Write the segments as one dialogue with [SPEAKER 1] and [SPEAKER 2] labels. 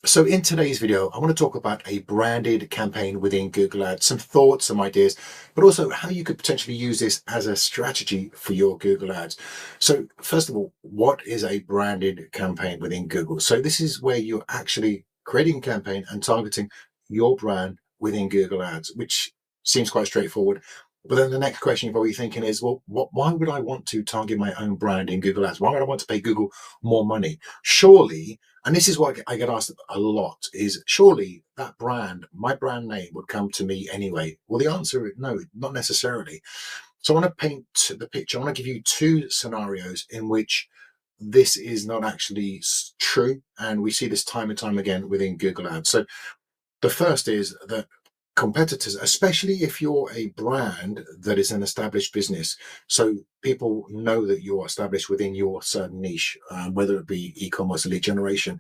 [SPEAKER 1] So in today's video, I want to talk about a branded campaign within Google Ads, some thoughts, some ideas, but also how you could potentially use this as a strategy for your Google Ads. So first of all, what is a branded campaign within Google? So this is where you're actually creating a campaign and targeting your brand within Google Ads, which seems quite straightforward. But then the next question you're probably thinking is, well, why would I want to target my own brand in Google Ads? Why would I want to pay Google more money? Surely, and this is what I get asked a lot, is surely that brand, my brand name, would come to me anyway. Well, the answer is no, not necessarily. So I want to paint the picture. I want to give you two scenarios in which this is not actually true. And we see this time and time again within Google Ads. So the first is that competitors, especially if you're a brand that is an established business, so people know that you're established within your certain niche, whether it be e-commerce or lead generation.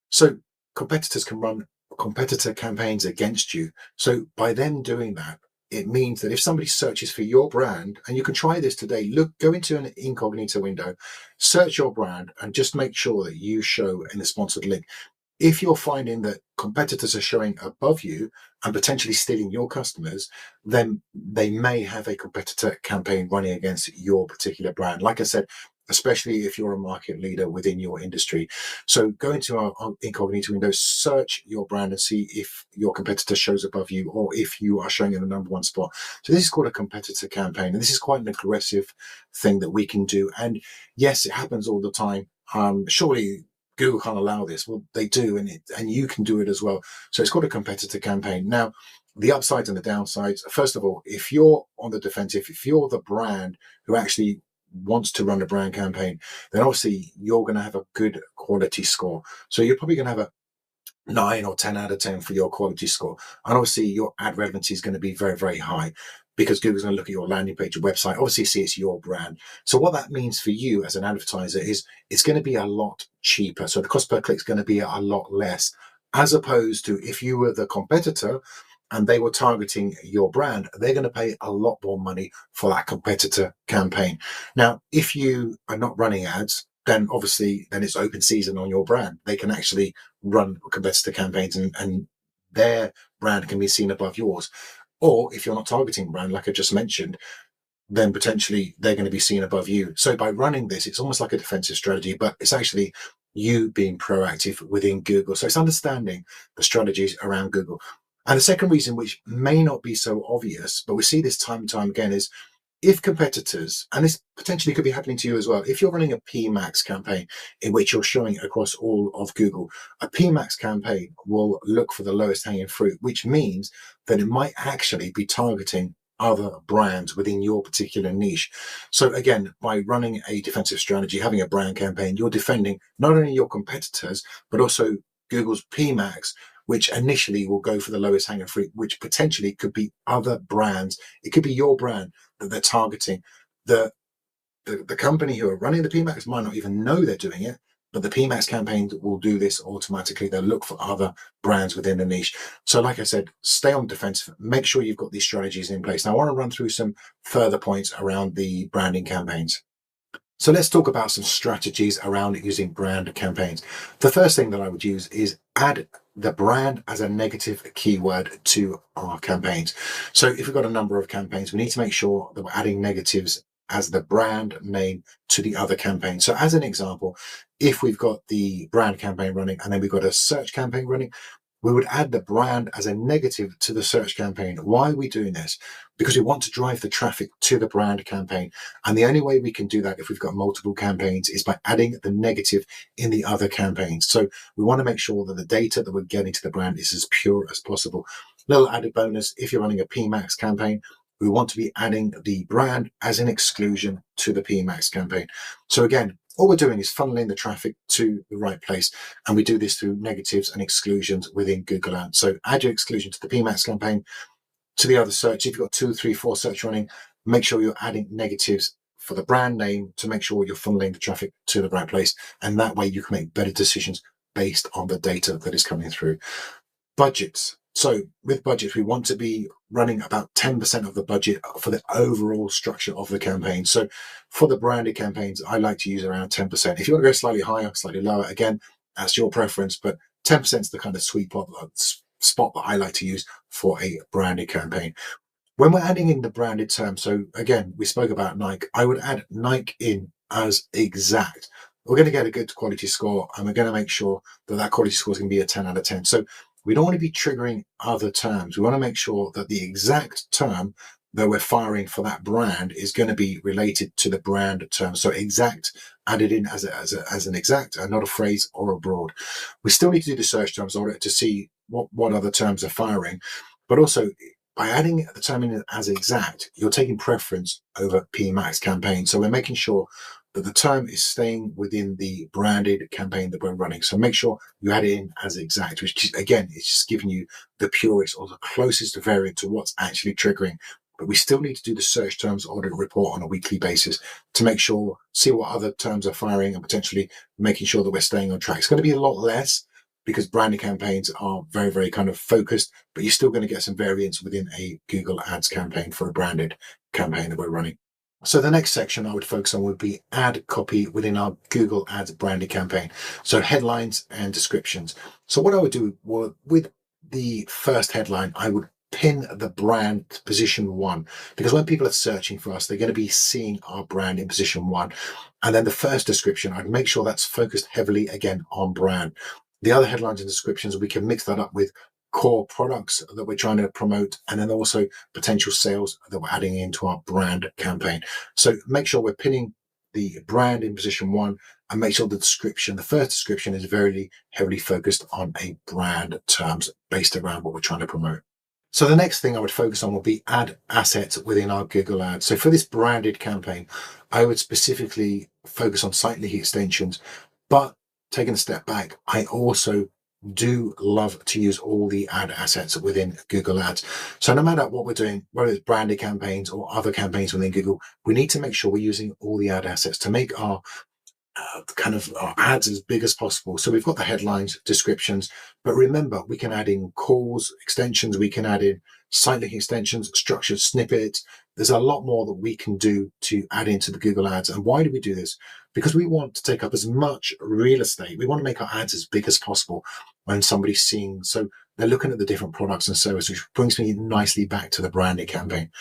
[SPEAKER 1] So competitors can run competitor campaigns against you. So by them doing that, it means that if somebody searches for your brand, and you can try this today, go into an incognito window, search your brand, and just make sure that you show in the sponsored link. If you're finding that competitors are showing above you and potentially stealing your customers, then they may have a competitor campaign running against your particular brand. Like I said, especially if you're a market leader within your industry. So go into our incognito window, search your brand and see if your competitor shows above you or if you are showing in the number one spot. So this is called a competitor campaign. And this is quite an aggressive thing that we can do. And yes, it happens all the time. Surely Google can't allow this. Well, they do, and you can do it as well. So it's called a competitor campaign. Now, the upsides and the downsides. First of all, if you're on the defensive, if you're the brand who actually wants to run a brand campaign, then obviously you're going to have a good quality score. So you're probably going to have a 9 or 10 out of 10 for your quality score. And obviously your ad relevancy is going to be very, very high because Google's going to look at your landing page, your website, obviously see it's your brand. So what that means for you as an advertiser is it's going to be a lot cheaper. So the cost per click is going to be a lot less, as opposed to if you were the competitor and they were targeting your brand, they're going to pay a lot more money for that competitor campaign. Now, if you are not running ads, then obviously then it's open season on your brand. They can actually run competitor campaigns and their brand can be seen above yours. Or if you're not targeting brand, like I just mentioned, then potentially they're going to be seen above you. So by running this, it's almost like a defensive strategy, but it's actually you being proactive within Google. So it's understanding the strategies around Google. And the second reason, which may not be so obvious, but we see this time and time again, is if competitors, and this potentially could be happening to you as well, if you're running a PMAX campaign in which you're showing across all of Google, a PMAX campaign will look for the lowest hanging fruit, which means that it might actually be targeting other brands within your particular niche. So again, by running a defensive strategy, having a brand campaign, you're defending not only your competitors, but also Google's PMAX, which initially will go for the lowest hanging fruit, which potentially could be other brands. It could be your brand that they're targeting. The company who are running the PMAX might not even know they're doing it, but the PMAX campaigns will do this automatically. They'll look for other brands within the niche. So like I said, stay on defensive, make sure you've got these strategies in place. Now I want to run through some further points around the branding campaigns. So let's talk about some strategies around using brand campaigns. The first thing that I would use is add the brand as a negative keyword to our campaigns. So if we've got a number of campaigns, we need to make sure that we're adding negatives as the brand name to the other campaign. So as an example, if we've got the brand campaign running and then we've got a search campaign running, we would add the brand as a negative to the search campaign. Why are we doing this? Because we want to drive the traffic to the brand campaign. And the only way we can do that if we've got multiple campaigns is by adding the negative in the other campaigns. So we want to make sure that the data that we're getting to the brand is as pure as possible. Little added bonus, if you're running a PMAX campaign, we want to be adding the brand as an exclusion to the PMAX campaign. So again, all we're doing is funneling the traffic to the right place. And we do this through negatives and exclusions within Google Ads. So add your exclusion to the PMAX campaign, to the other search. If you've got 2, 3, 4 search running, make sure you're adding negatives for the brand name to make sure you're funneling the traffic to the right place. And that way you can make better decisions based on the data that is coming through. Budgets. So with budgets, we want to be running about 10% of the budget for the overall structure of the campaign. So for the branded campaigns, I like to use around 10%. If you want to go slightly higher, slightly lower, again, that's your preference, but 10% is the kind of sweet spot that I like to use for a branded campaign. When we're adding in the branded term, so again, we spoke about Nike, I would add Nike in as exact. We're going to get a good quality score, and we're going to make sure that that quality score is going to be a 10 out of 10. So we don't want to be triggering other terms. We want to make sure that the exact term that we're firing for that brand is going to be related to the brand term. So exact added in as an exact and not a phrase or a broad. We still need to do the search terms audit to see what other terms are firing, but also by adding the term in as exact, you're taking preference over PMAX campaign. So we're making sure that the term is staying within the branded campaign that we're running. So make sure you add it in as exact, which again, is just giving you the purest or the closest variant to what's actually triggering. But we still need to do the search terms audit report on a weekly basis to make sure, see what other terms are firing and potentially making sure that we're staying on track. It's going to be a lot less because branding campaigns are very, very kind of focused, but you're still going to get some variance within a Google Ads campaign for a branded campaign that we're running. So the next section I would focus on would be ad copy within our Google Ads branded campaign. So headlines and descriptions. So what I would do with the first headline, I would pin the brand to position 1, because when people are searching for us, they're going to be seeing our brand in position 1. And then the first description, I'd make sure that's focused heavily again on brand. The other headlines and descriptions, we can mix that up with core products that we're trying to promote, and then also potential sales that we're adding into our brand campaign. So make sure we're pinning the brand in position 1, and make sure the description, the first description, is very heavily focused on a brand terms based around what we're trying to promote. So the next thing I would focus on will be ad assets within our Google Ads. So for this branded campaign, I would specifically focus on site link extensions, but taking a step back, I also do love to use all the ad assets within Google Ads. So no matter what we're doing, whether it's branded campaigns or other campaigns within Google, we need to make sure we're using all the ad assets to make our our ads as big as possible. So we've got the headlines, descriptions, but remember, we can add in calls, extensions, we can add in site link extensions, structured snippets. There's a lot more that we can do to add into the Google Ads. And why do we do this? Because we want to take up as much real estate. We want to make our ads as big as possible when somebody's seeing. So they're looking at the different products and services, which brings me nicely back to the branding campaign.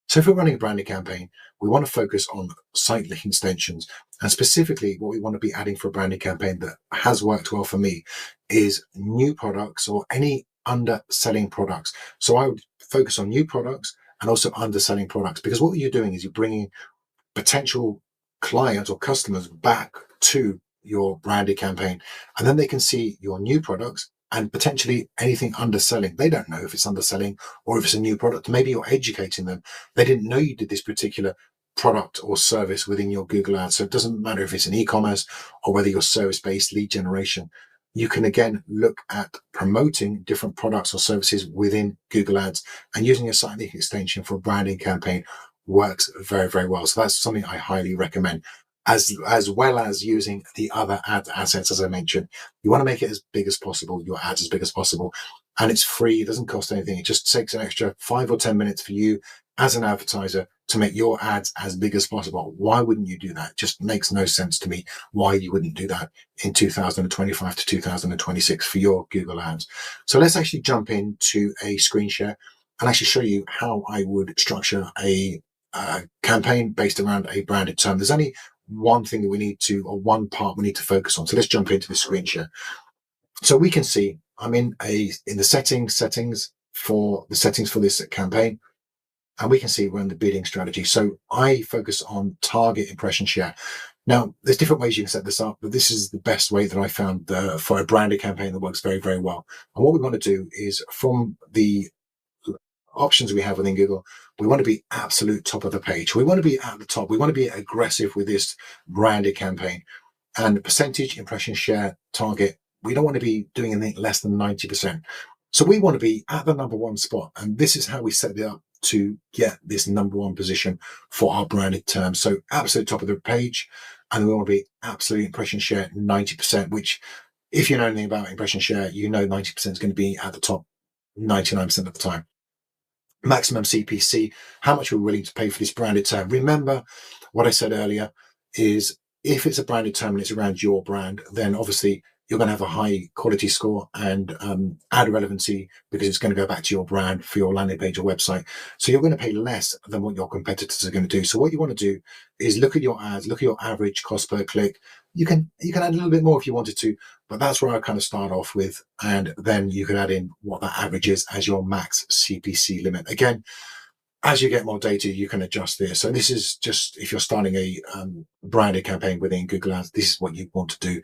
[SPEAKER 1] So if we're running a branding campaign, we want to focus on site link extensions. And specifically, what we want to be adding for a branding campaign that has worked well for me is new products or any underselling products. So I would focus on new products and also underselling products, because what you're doing is you're bringing potential clients or customers back to your branded campaign, and then they can see your new products and potentially anything underselling. They don't know if it's underselling or if it's a new product. Maybe you're educating them. They didn't know you did this particular product or service within your Google Ads. So it doesn't matter if it's an e-commerce or whether you're service-based lead generation. You can again look at promoting different products or services within Google Ads, and using a site link extension for a branding campaign works very, very well. So that's something I highly recommend, as well as using the other ad assets. As I mentioned, you want to make it as big as possible, your ads as big as possible, and it's free. It doesn't cost anything. It just takes an extra 5 or 10 minutes for you as an advertiser to make your ads as big as possible. Why wouldn't you do that? It just makes no sense to me why you wouldn't do that in 2025 to 2026 for your Google Ads. So let's actually jump into a screen share and actually show you how I would structure a campaign based around a branded term. There's only one thing that we need to, or one part we need to focus on. So let's jump into the screen share. So we can see I'm in the settings for this campaign, and we can see we're in the bidding strategy. So I focus on target impression share. Now, there's different ways you can set this up, but this is the best way that I found for a branded campaign that works very, very well. And what we want to do is, from the options we have within Google, we want to be absolute top of the page. We want to be at the top. We want to be aggressive with this branded campaign. And percentage impression share target, we don't want to be doing anything less than 90%. So we want to be at the number 1 spot. And this is how we set it up to get this number 1 position for our branded term. So absolute top of the page. And we want to be absolute impression share 90%, which, if you know anything about impression share, you know 90% is going to be at the top 99% of the time. Maximum CPC, how much we're willing to pay for this branded term. Remember what I said earlier is, if it's a branded term and it's around your brand, then obviously you're going to have a high quality score and ad relevancy, because it's going to go back to your brand for your landing page or website. So you're going to pay less than what your competitors are going to do. So what you want to do is look at your ads, look at your average cost per click. You can add a little bit more if you wanted to, but that's where I kind of start off with, and then you can add in what that average is as your max CPC limit. Again, as you get more data, you can adjust this. So this is just if you're starting a branded campaign within Google Ads, this is what you want to do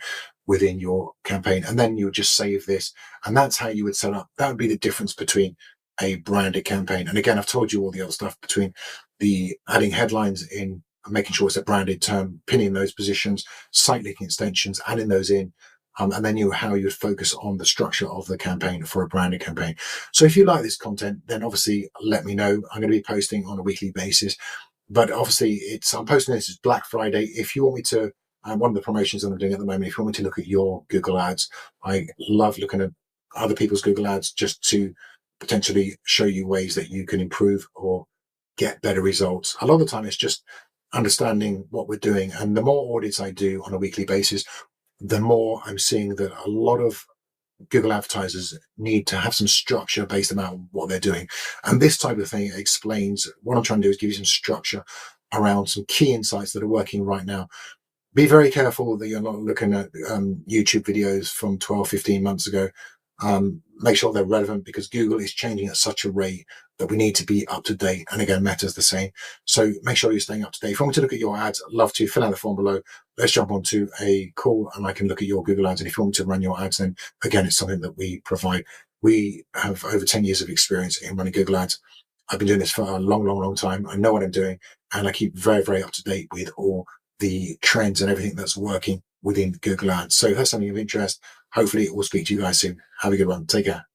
[SPEAKER 1] within your campaign. And then you would just save this. And that's how you would set up. That would be the difference between a branded campaign. And again, I've told you all the other stuff between the adding headlines in, making sure it's a branded term, pinning those positions, site linking extensions, adding those in. And then how you would focus on the structure of the campaign for a branded campaign. So if you like this content, then obviously let me know. I'm going to be posting on a weekly basis, but obviously I'm posting this as Black Friday. If you want me to, one of the promotions that I'm doing at the moment, if you want me to look at your Google Ads, I love looking at other people's Google Ads just to potentially show you ways that you can improve or get better results. A lot of the time it's just understanding what we're doing. And the more audits I do on a weekly basis, the more I'm seeing that a lot of Google advertisers need to have some structure based on what they're doing. And this type of thing explains what I'm trying to do, is give you some structure around some key insights that are working right now. Be very careful that you're not looking at YouTube videos from 12, 15 months ago. Make sure they're relevant, because Google is changing at such a rate that we need to be up to date. And again, Meta's the same. So make sure you're staying up to date. If you want me to look at your ads, I'd love to. Fill out the form below. Let's jump onto a call and I can look at your Google ads. And if you want me to run your ads, then again, it's something that we provide. We have over 10 years of experience in running Google ads. I've been doing this for a long, long, long time. I know what I'm doing, and I keep very, very up to date with all the trends and everything that's working within Google ads. So if that's something of interest, hopefully we'll speak to you guys soon. Have a good one. Take care.